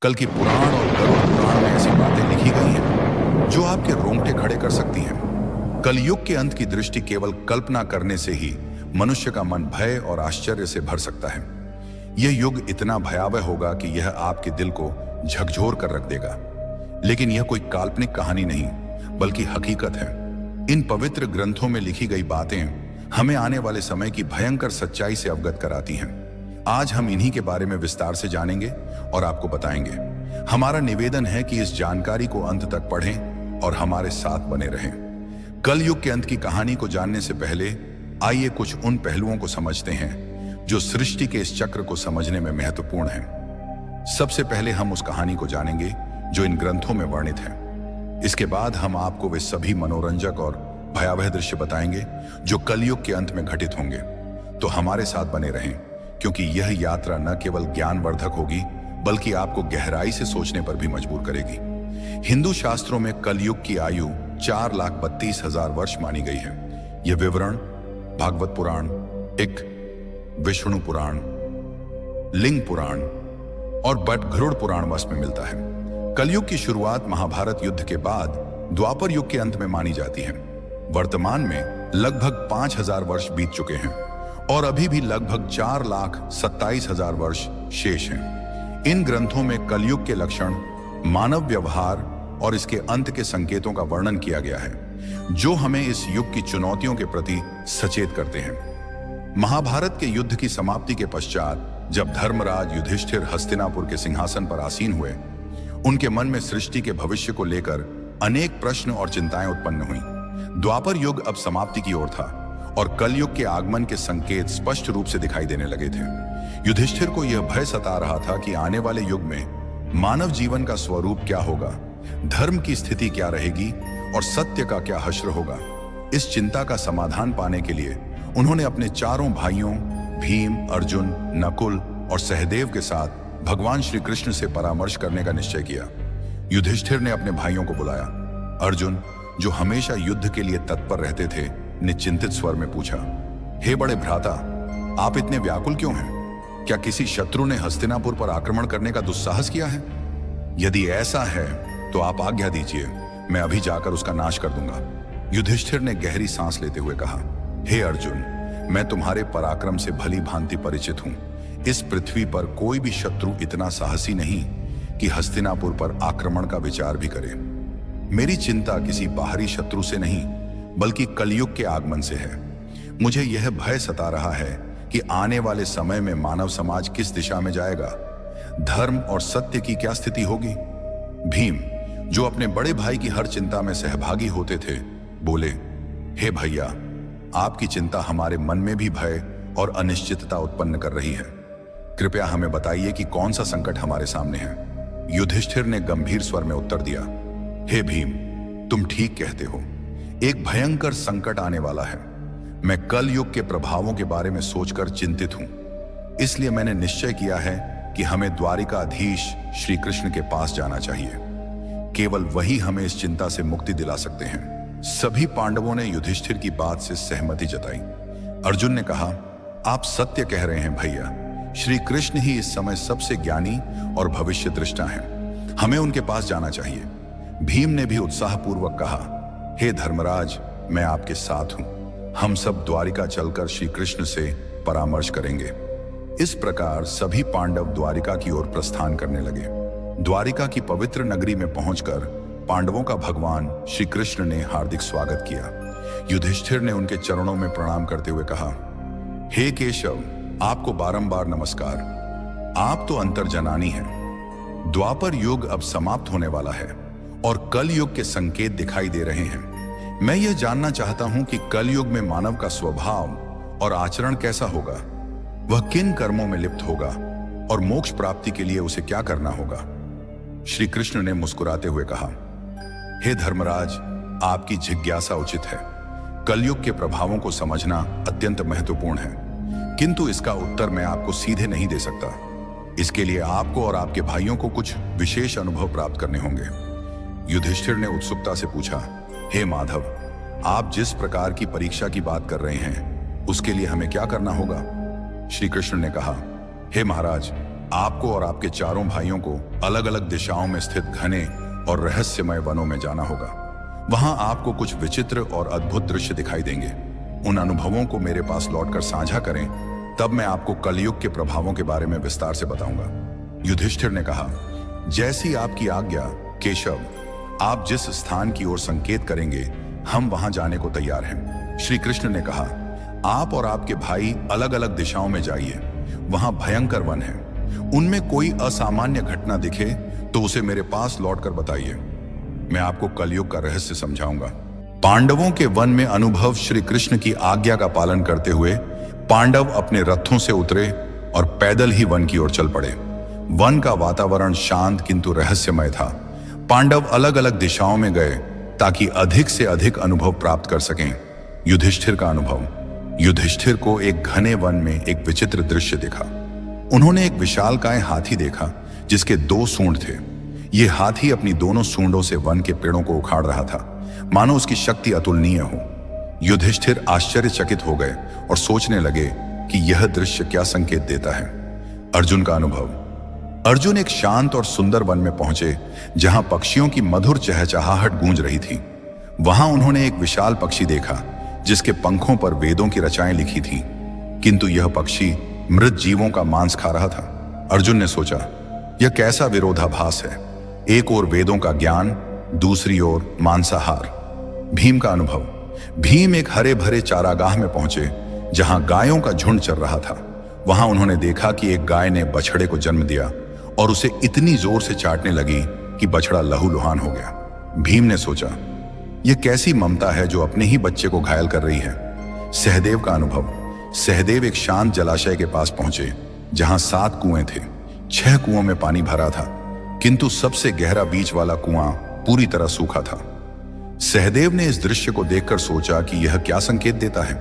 कल की पुराण और गरुड़ पुराण में ऐसी बातें लिखी गई हैं जो आपके रोंगटे खड़े कर सकती हैं। कलयुग के अंत की दृष्टि केवल कल्पना करने से ही मनुष्य का मन भय और आश्चर्य से भर सकता है। यह युग इतना भयावह होगा कि यह आपके दिल को झकझोर कर रख देगा। लेकिन यह कोई काल्पनिक कहानी नहीं, बल्कि हकीकत है। इन पवित्र ग्रंथों में लिखी गई बातें हमें आने वाले समय की भयंकर सच्चाई से अवगत कराती हैं। आज हम इन्हीं के बारे में विस्तार से जानेंगे और आपको बताएंगे। हमारा निवेदन है कि इस जानकारी को अंत तक पढ़ें और हमारे साथ बने रहें। कलयुग के अंत की कहानी को जानने से पहले आइए कुछ उन पहलुओं को समझते हैं जो सृष्टि के इस चक्र को समझने में महत्वपूर्ण हैं। सबसे पहले हम उस कहानी को जानेंगे जो इन ग्रंथों में वर्णित है। इसके बाद हम आपको वे सभी मनोरंजक और भयावह दृश्य बताएंगे जो कलयुग के अंत में घटित होंगे। तो हमारे साथ बने रहें, क्योंकि यह यात्रा न केवल ज्ञानवर्धक होगी बल्कि आपको गहराई से सोचने पर भी मजबूर करेगी। हिंदू शास्त्रों में कलयुग की आयु 4,32,000 वर्ष मानी गई है। यह विवरण भागवत पुराण, विष्णु पुराण, लिंग पुराण और गरुड़ पुराण वश में मिलता है। कलयुग की शुरुआत महाभारत युद्ध के बाद द्वापर युग के अंत में मानी जाती है। वर्तमान में लगभग 5,000 वर्ष बीत चुके हैं और अभी भी लगभग 4,27,000 वर्ष शेष हैं। इन ग्रंथों में कलयुग के लक्षण, मानव व्यवहार और इसके अंत के संकेतों का वर्णन किया गया है, जो हमें इस युग की चुनौतियों के प्रति सचेत करते हैं। महाभारत के युद्ध की समाप्ति के पश्चात जब धर्मराज युधिष्ठिर हस्तिनापुर के सिंहासन पर आसीन हुए, उनके मन में सृष्टि के भविष्य को लेकर अनेक प्रश्न और चिंताएं उत्पन्न हुई। द्वापर युग अब समाप्ति की ओर था और कलयुग के आगमन के संकेत स्पष्ट रूप से दिखाई देने लगे थे। युधिष्ठिर को यह भय सता रहा था कि आने वाले युग में मानव जीवन का स्वरूप क्या होगा, धर्म की स्थिति क्या रहेगी और सत्य का क्या हश्र होगा। इस चिंता का समाधान पाने के लिए उन्होंने अपने चारों भाइयों भीम, अर्जुन, नकुल और सहदेव के साथ भगवान श्री कृष्ण से परामर्श करने का निश्चय किया। युधिष्ठिर ने अपने भाइयों को बुलाया। अर्जुन, जो हमेशा युद्ध के लिए तत्पर रहते थे, ने चिंतित स्वर में पूछा, हे बड़े भ्राता, आप इतने व्याकुल क्यों हैं? क्या किसी शत्रु ने हस्तिनापुर पर आक्रमण करने का दुस्साहस किया है? यदि ऐसा है तो आप आज्ञा दीजिए, मैं अभी जाकर उसका नाश कर दूंगा। युधिष्ठिर ने गहरी सांस लेते हुए कहा, हे अर्जुन, मैं तुम्हारे पराक्रम से भली भांति परिचित हूं। इस पृथ्वी पर कोई भी शत्रु इतना साहसी नहीं कि हस्तिनापुर पर आक्रमण का विचार भी करे। मेरी चिंता किसी बाहरी शत्रु से नहीं बल्कि कलयुग के आगमन से है। मुझे यह भय सता रहा है कि आने वाले समय में मानव समाज किस दिशा में जाएगा, धर्म और सत्य की क्या स्थिति होगी। भीम, जो अपने बड़े भाई की हर चिंता में सहभागी होते थे, बोले, हे भैया, आपकी चिंता हमारे मन में भी भय और अनिश्चितता उत्पन्न कर रही है। कृपया हमें बताइए कि कौन सा संकट हमारे सामने है। युधिष्ठिर ने गंभीर स्वर में उत्तर दिया, हे भीम, तुम ठीक कहते हो। एक भयंकर संकट आने वाला है। मैं कल युग के प्रभावों के बारे में सोचकर चिंतित हूं। इसलिए मैंने निश्चय किया है कि हमें द्वारिकाधीश श्री कृष्ण के पास जाना चाहिए। केवल वही हमें इस चिंता से मुक्ति दिला सकते हैं। सभी पांडवों ने युधिष्ठिर की बात से सहमति जताई। अर्जुन ने कहा, आप सत्य कह रहे हैं भैया। श्री कृष्ण ही इस समय सबसे ज्ञानी और भविष्य दृष्टा हैं। हमें उनके पास जाना चाहिए। भीम ने भी उत्साहपूर्वक कहा, हे धर्मराज, मैं आपके साथ हूं। हम सब द्वारिका चलकर श्री कृष्ण से परामर्श करेंगे। इस प्रकार सभी पांडव द्वारिका की ओर प्रस्थान करने लगे। द्वारिका की पवित्र नगरी में पहुंचकर पांडवों का भगवान श्री कृष्ण ने हार्दिक स्वागत किया। युधिष्ठिर ने उनके चरणों में प्रणाम करते हुए कहा, हे केशव, आपको बारंबार नमस्कार। आप तो अंतर्जनानी हैं। द्वापर युग अब समाप्त होने वाला है और कल युग के संकेत दिखाई दे रहे हैं। मैं यह जानना चाहता हूं कि कल युग में मानव का स्वभाव और आचरण कैसा होगा, वह किन कर्मों में लिप्त होगा और मोक्ष प्राप्ति के लिए उसे क्या करना होगा। श्री कृष्ण ने मुस्कुराते हुए कहा, हे धर्मराज, आपकी जिज्ञासा उचित है। कलयुग के प्रभावों को समझना अत्यंत महत्वपूर्ण है, किंतु इसका उत्तर मैं आपको सीधे नहीं दे सकता। इसके लिए आपको और आपके भाइयों को कुछ विशेष अनुभव प्राप्त करने होंगे। युधिष्ठिर ने उत्सुकता से पूछा, हे माधव, आप जिस प्रकार की परीक्षा की बात कर रहे हैं, उसके लिए हमें क्या करना होगा। श्री कृष्ण ने कहा, हे महाराज, आपको और आपके चारों भाइयों को अलग अलग दिशाओं में स्थित घने और रहस्यमय वनों में जाना होगा। वहां आपको कुछ विचित्र और अद्भुत दृश्य दिखाई देंगे। उन अनुभवों को मेरे पास लौटकर साझा करें, तब मैं आपको कलयुग के प्रभावों के बारे में विस्तार से बताऊंगा। युधिष्ठिर ने कहा, जैसी आपकी आज्ञा केशव। आप जिस स्थान की ओर संकेत करेंगे हम वहां जाने को तैयार हैं। श्री कृष्ण ने कहा, आप और आपके भाई अलग अलग दिशाओं में जाइए। वहां भयंकर वन है। उनमें कोई असामान्य घटना दिखे तो उसे मेरे पास लौटकर बताइए। मैं आपको कलयुग का रहस्य समझाऊंगा। पांडवों के वन में अनुभव। श्री कृष्ण की आज्ञा का पालन करते हुए पांडव अपने रथों से उतरे और पैदल ही वन की ओर चल पड़े। वन का वातावरण शांत किंतु रहस्यमय था। पांडव अलग अलग दिशाओं में गए ताकि अधिक से अधिक अनुभव प्राप्त कर सकें। युधिष्ठिर का अनुभव। युधिष्ठिर को एक घने वन में एक विचित्र दृश्य दिखा। उन्होंने एक विशालकाय हाथी देखा जिसके 2 सूंड थे। यह हाथी अपनी दोनों सूंडों से वन के पेड़ों को उखाड़ रहा था, मानो उसकी शक्ति अतुलनीय हो। युधिष्ठिर आश्चर्यचकित हो गए और सोचने लगे कि यह दृश्य क्या संकेत देता है। अर्जुन का अनुभव। अर्जुन एक शांत और सुंदर वन में पहुंचे जहां पक्षियों की मधुर चहचहाहट गूंज रही थी। वहां उन्होंने एक विशाल पक्षी देखा जिसके पंखों पर वेदों की रचाएं लिखी थीं, किंतु यह पक्षी मृत जीवों का मांस खा रहा था। अर्जुन ने सोचा, यह कैसा विरोधाभास है। एक ओर वेदों का ज्ञान, दूसरी ओर मांसाहार। भीम का अनुभव। भीम एक हरे भरे चारागाह में पहुंचे जहां गायों का झुंड चल रहा था। वहां उन्होंने देखा कि एक गाय ने बछड़े को जन्म दिया और उसे इतनी जोर से चाटने लगी कि बछड़ा लहूलुहान हो गया। भीम ने सोचा, यह कैसी ममता है जो अपने ही बच्चे को घायल कर रही है। सहदेव का अनुभव। सहदेव एक शांत जलाशय के पास पहुंचे जहां 7 कुएं थे। 6 कुओं में पानी भरा था, किंतु सबसे गहरा बीच वाला कुआं पूरी तरह सूखा था। सहदेव ने इस दृश्य को देखकर सोचा कि यह क्या संकेत देता है।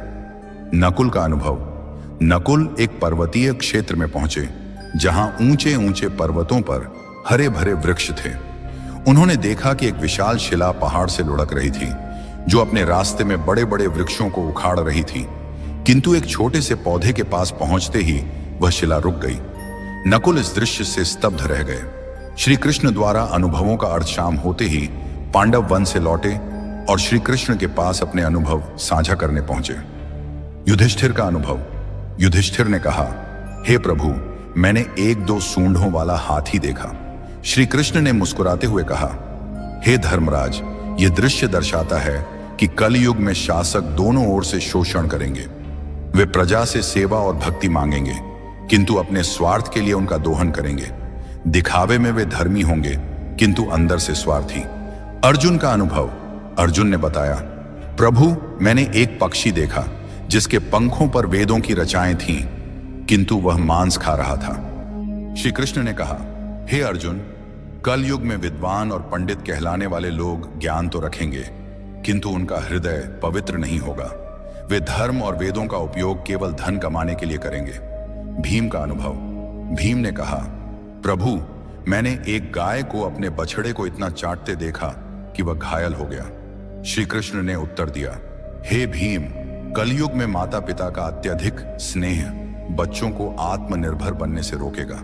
नकुल का अनुभव। नकुल एक पर्वतीय क्षेत्र में पहुंचे जहां ऊंचे ऊंचे पर्वतों पर हरे भरे वृक्ष थे। उन्होंने देखा कि एक विशाल शिला पहाड़ से लुढ़क रही थी जो अपने रास्ते में बड़े बड़े वृक्षों को उखाड़ रही थी, किंतु एक छोटे से पौधे के पास पहुंचते ही वह शिला रुक गई। नकुल इस दृश्य से स्तब्ध रह गए। श्री कृष्ण द्वारा अनुभवों का अर्थ शाम होते ही पांडव वन से लौटे और श्री कृष्ण के पास अपने अनुभव साझा करने पहुंचे। युधिष्ठिर का अनुभव। युधिष्ठिर ने कहा, हे प्रभु, मैंने 1-2 सूंडों वाला हाथी देखा। श्री कृष्ण ने मुस्कुराते हुए कहा, हे धर्मराज, यह दृश्य दर्शाता है कि कलयुग में शासक दोनों ओर से शोषण करेंगे। वे प्रजा से सेवा और भक्ति मांगेंगे, किंतु अपने स्वार्थ के लिए उनका दोहन करेंगे। दिखावे में वे धर्मी होंगे, किंतु अंदर से स्वार्थी। अर्जुन का अनुभव। अर्जुन ने बताया, प्रभु, मैंने एक पक्षी देखा जिसके पंखों पर वेदों की रचाएं थीं, किंतु वह मांस खा रहा था। श्री कृष्ण ने कहा, हे अर्जुन, कलयुग में विद्वान और पंडित कहलाने वाले लोग ज्ञान तो रखेंगे, किंतु उनका हृदय पवित्र नहीं होगा। वे धर्म और वेदों का उपयोग केवल धन कमाने के लिए करेंगे। भीम का अनुभव। भीम ने कहा, प्रभु, मैंने एक गाय को अपने बछड़े को इतना चाटते देखा कि वह घायल हो गया। श्री कृष्ण ने उत्तर दिया, हे भीम, कलयुग में माता पिता का अत्यधिक स्नेह बच्चों को आत्मनिर्भर बनने से रोकेगा।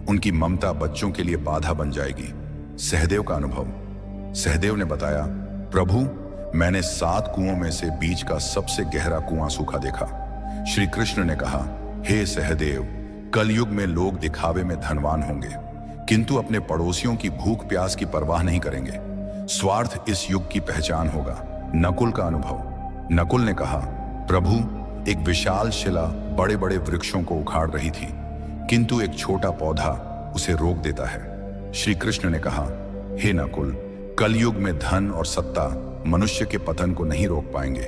उनकी ममता बच्चों के लिए बाधा बन जाएगी। सहदेव का अनुभव। सहदेव ने बताया, प्रभु, मैंने 7 कुओं में से बीच का सबसे गहरा कुआं सूखा देखा। श्री कृष्ण ने कहा, हे सहदेव, कलयुग में लोग दिखावे में धनवान होंगे, किंतु अपने पड़ोसियों की भूख प्यास की परवाह नहीं करेंगे। स्वार्थ इस युग की पहचान होगा। नकुल का अनुभव। नकुल ने कहा, प्रभु, एक विशाल शिला बड़े बड़े वृक्षों को उखाड़ रही थी, किंतु एक छोटा पौधा उसे रोक देता है। श्री कृष्ण ने कहा, हे नकुल, कलयुग में धन और सत्ता मनुष्य के पतन को नहीं रोक पाएंगे,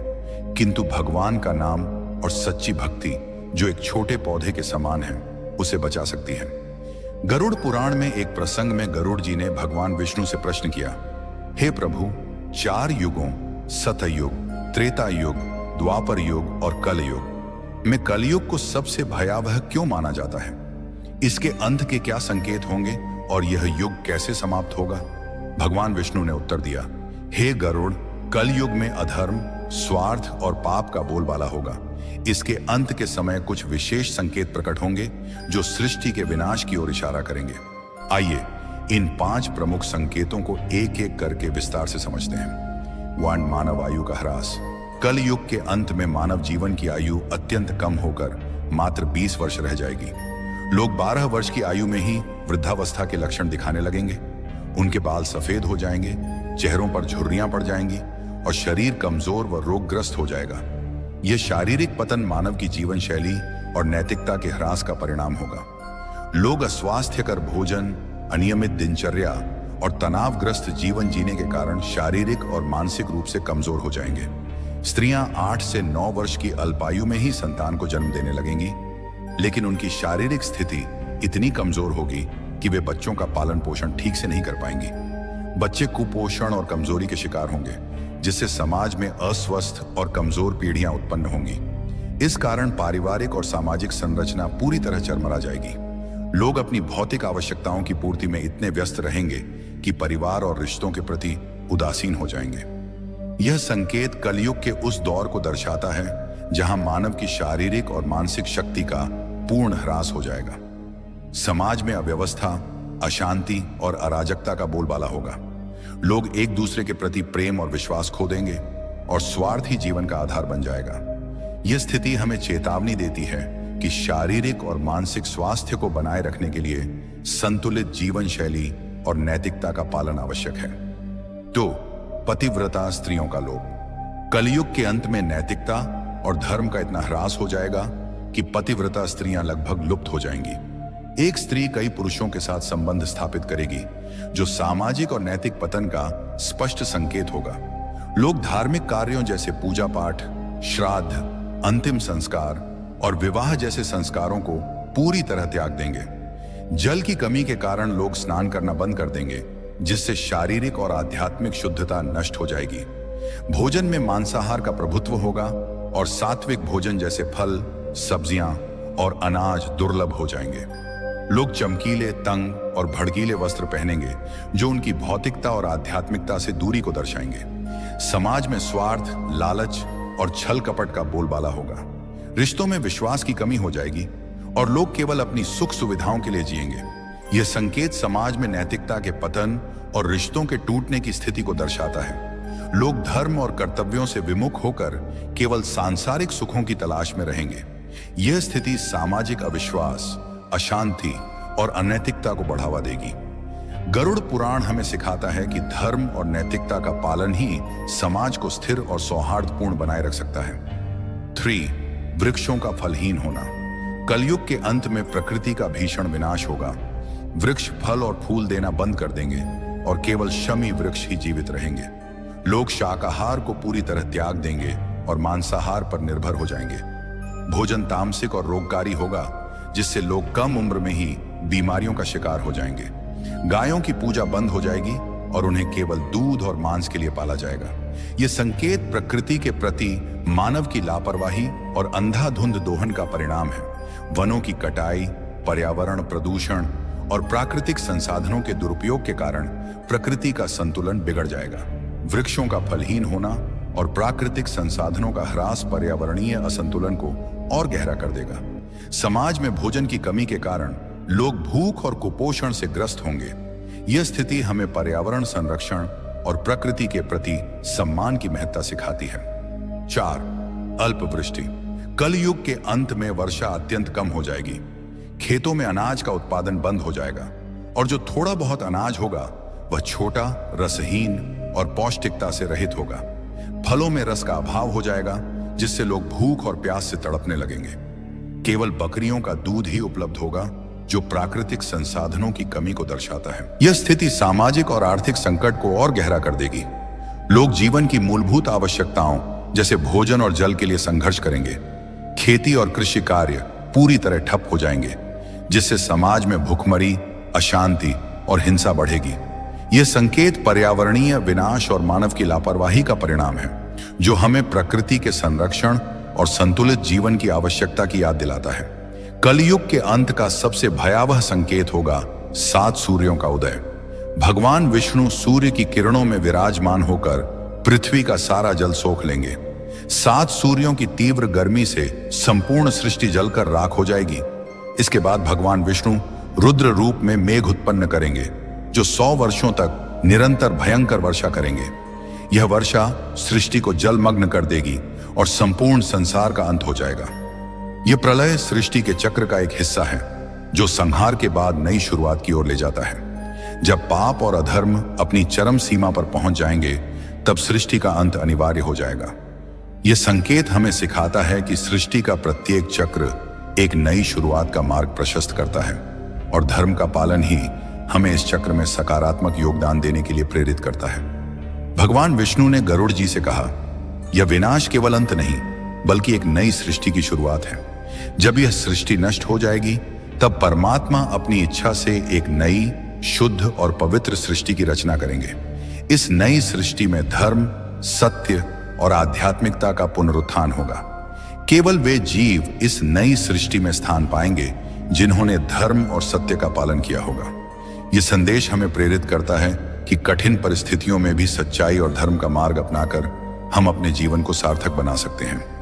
किंतु भगवान का नाम और सच्ची भक्ति जो एक छोटे पौधे के समान है उसे बचा सकती है। गरुड़ पुराण में एक प्रसंग में गरुड़ जी ने भगवान विष्णु से प्रश्न किया, हे प्रभु, 4 युगों सतयुग, त्रेता युग, द्वापर युग और कलयुग में कलयुग को सबसे भयावह क्यों माना जाता है? इसके अंत के क्या संकेत होंगे और यह युग कैसे समाप्त होगा? भगवान विष्णु ने उत्तर दिया, हे गरुड़, कलयुग में अधर्म, स्वार्थ और पाप का बोलबाला होगा। इसके अंत के समय कुछ विशेष संकेत प्रकट होंगे जो सृष्टि के विनाश की ओर इशारा करेंगे। आइए इन 5 प्रमुख संकेतों को एक एक करके विस्तार से समझते हैं। 1. मानव आयु का ह्रास। कल युग के अंत में मानव जीवन की आयु अत्यंत कम होकर मात्र 20 वर्ष रह जाएगी। लोग 12 वर्ष की आयु में ही वृद्धावस्था के लक्षण दिखाने लगेंगे। उनके बाल सफेद हो जाएंगे, चेहरों पर झुर्रियां पड़ जाएंगी और शरीर कमजोर व रोगग्रस्त हो जाएगा। यह शारीरिक पतन मानव की जीवन शैली और नैतिकता के ह्रास का परिणाम होगा। लोग अस्वास्थ्यकर भोजन, अनियमित दिनचर्या और तनावग्रस्त जीवन जीने के कारण शारीरिक और मानसिक रूप से कमजोर हो जाएंगे। स्त्रियां 8 से 9 वर्ष की अल्पायु में ही संतान को जन्म देने लगेंगी, लेकिन उनकी शारीरिक स्थिति इतनी कमजोर होगी कि वे बच्चों का पालन पोषण ठीक से नहीं कर पाएंगी। बच्चे कुपोषण और कमजोरी के शिकार होंगे, जिससे समाज में अस्वस्थ और कमजोर पीढ़ियां उत्पन्न होंगी। इस कारण पारिवारिक और सामाजिक संरचना पूरी तरह चरमरा जाएगी। लोग अपनी भौतिक आवश्यकताओं की पूर्ति में इतने व्यस्त रहेंगे कि परिवार और रिश्तों के प्रति उदासीन हो जाएंगे। यह संकेत कलयुग के उस दौर को दर्शाता है जहां मानव की शारीरिक और मानसिक शक्ति का पूर्ण ह्रास हो जाएगा। समाज में अव्यवस्था, अशांति और अराजकता का बोलबाला होगा। लोग एक दूसरे के प्रति प्रेम और विश्वास खो देंगे और स्वार्थ ही जीवन का आधार बन जाएगा। यह स्थिति हमें चेतावनी देती है कि शारीरिक और मानसिक स्वास्थ्य को बनाए रखने के लिए संतुलित जीवन शैली और नैतिकता का पालन आवश्यक है। 2. पतिव्रता स्त्रियों का लोभ। कलयुग के अंत में नैतिकता और धर्म का इतना ह्रास हो जाएगा कि पतिव्रता स्त्रियां लगभग लुप्त हो जाएंगी। एक स्त्री कई पुरुषों के साथ संबंध स्थापित करेगी, जो सामाजिक और नैतिक पतन का स्पष्ट संकेत होगा। लोग धार्मिक कार्यों जैसे पूजा पाठ, श्राद्ध, अंतिम संस्कार और विवाह जैसे संस्कारों को पूरी तरह त्याग देंगे। जल की कमी के कारण लोग स्नान करना बंद कर देंगे, जिससे शारीरिक और आध्यात्मिक शुद्धता नष्ट हो जाएगी। भोजन में मांसाहार का प्रभुत्व होगा और सात्विक भोजन जैसे फल, सब्जियां और अनाज दुर्लभ हो जाएंगे। लोग चमकीले, तंग और भड़कीले वस्त्र पहनेंगे, जो उनकी भौतिकता और आध्यात्मिकता से दूरी को दर्शाएंगे। समाज में स्वार्थ, लालच और छल कपट का बोलबाला होगा। रिश्तों में विश्वास की कमी हो जाएगी और लोग केवल अपनी सुख सुविधाओं के लिए जिएंगे। यह संकेत समाज में नैतिकता के पतन और रिश्तों के टूटने की स्थिति को दर्शाता है। लोग धर्म और कर्तव्यों से विमुख होकर केवल सांसारिक सुखों की तलाश में रहेंगे। यह स्थिति सामाजिक अविश्वास, अशांति और अनैतिकता को बढ़ावा देगी। गरुड़ पुराण हमें सिखाता है कि धर्म और नैतिकता का पालन ही समाज को स्थिर और सौहार्दपूर्ण बनाए रख सकता है। 3. वृक्षों का फलहीन होना। कलयुग के अंत में प्रकृति का भीषण विनाश होगा। वृक्ष फल और फूल देना बंद कर देंगे और केवल शमी वृक्ष ही जीवित रहेंगे। लोग शाकाहार को पूरी तरह त्याग देंगे और मांसाहार पर निर्भर हो जाएंगे। भोजन तामसिक और रोगकारी होगा, जिससे लोग कम उम्र में ही बीमारियों का शिकार हो जाएंगे। गायों की पूजा बंद हो जाएगी और उन्हें केवल दूध और मांस के लिए पाला जाएगा। यह संकेत प्रकृति के प्रति मानव की लापरवाही और अंधाधुंध दोहन का परिणाम है। वनों की कटाई, पर्यावरण प्रदूषण और प्राकृतिक संसाधनों के दुरुपयोग के कारण प्रकृति का संतुलन बिगड़ जाएगा। वृक्षों का फलहीन होना और प्राकृतिक संसाधनों का ह्रास पर्यावरणीय असंतुलन को और गहरा कर देगा। समाज में भोजन की कमी के कारण लोग भूख और कुपोषण से ग्रस्त होंगे। यह स्थिति हमें पर्यावरण संरक्षण और प्रकृति के प्रति सम्मान की महत्ता सिखाती है। 4. अल्पवृष्टि। कलयुग के अंत में वर्षा अत्यंत कम हो जाएगी। खेतों में अनाज का उत्पादन बंद हो जाएगा और जो थोड़ा बहुत अनाज होगा वह छोटा, रसहीन और पौष्टिकता से रहित होगा। फलों में रस का अभाव हो जाएगा, जिससे लोग भूख और प्यास से तड़पने लगेंगे। केवल बकरियों का दूध ही उपलब्ध होगा, जो प्राकृतिक संसाधनों की कमी को दर्शाता है। यह स्थिति सामाजिक और आर्थिक संकट को और गहरा कर देगी। लोग जीवन की मूलभूत आवश्यकताओं जैसे भोजन और जल के लिए संघर्ष करेंगे। खेती और कृषि कार्य पूरी तरह ठप हो जाएंगे, जिससे समाज में भुखमरी, अशांति और हिंसा बढ़ेगी। यह संकेत पर्यावरणीय विनाश और मानव की लापरवाही का परिणाम है, जो हमें प्रकृति के संरक्षण और संतुलित जीवन की आवश्यकता की याद दिलाता है। कलयुग के अंत का सबसे भयावह संकेत होगा 7 सूर्यों का उदय। भगवान विष्णु सूर्य की किरणों में विराजमान होकर पृथ्वी का सारा जल सोख लेंगे। 7 सूर्यों की तीव्र गर्मी से संपूर्ण सृष्टि जलकर राख हो जाएगी। इसके बाद भगवान विष्णु रुद्र रूप में मेघ उत्पन्न करेंगे, जो 100 वर्षों तक निरंतर भयंकर वर्षा करेंगे। यह वर्षा सृष्टि को जलमग्न कर देगी और संपूर्ण संसार का अंत हो जाएगा। यह प्रलय सृष्टि के चक्र का एक हिस्सा है, जो संहार के बाद नई शुरुआत की ओर ले जाता है। जब पाप और अधर्म अपनी चरम सीमा पर पहुंच जाएंगे, तब सृष्टि का अंत अनिवार्य हो जाएगा। यह संकेत हमें सिखाता है कि सृष्टि का प्रत्येक चक्र एक नई शुरुआत का मार्ग प्रशस्त करता है, और धर्म का पालन ही हमें इस चक्र में सकारात्मक योगदान देने के लिए प्रेरित करता है। भगवान विष्णु ने गरुड़ जी से कहा, यह विनाश केवल अंत नहीं, बल्कि एक नई सृष्टि की शुरुआत है। जब यह सृष्टि नष्ट हो जाएगी, तब परमात्मा अपनी इच्छा से एक नई, शुद्ध और पवित्र सृष्टि की रचना करेंगे। इस नई सृष्टि में धर्म, सत्य और आध्यात्मिकता का पुनरुत्थान होगा। केवल वे जीव इस नई सृष्टि में स्थान पाएंगे जिन्होंने धर्म और सत्य का पालन किया होगा। यह संदेश हमें प्रेरित करता है कि कठिन परिस्थितियों में भी सच्चाई और धर्म का मार्ग अपनाकर हम अपने जीवन को सार्थक बना सकते हैं।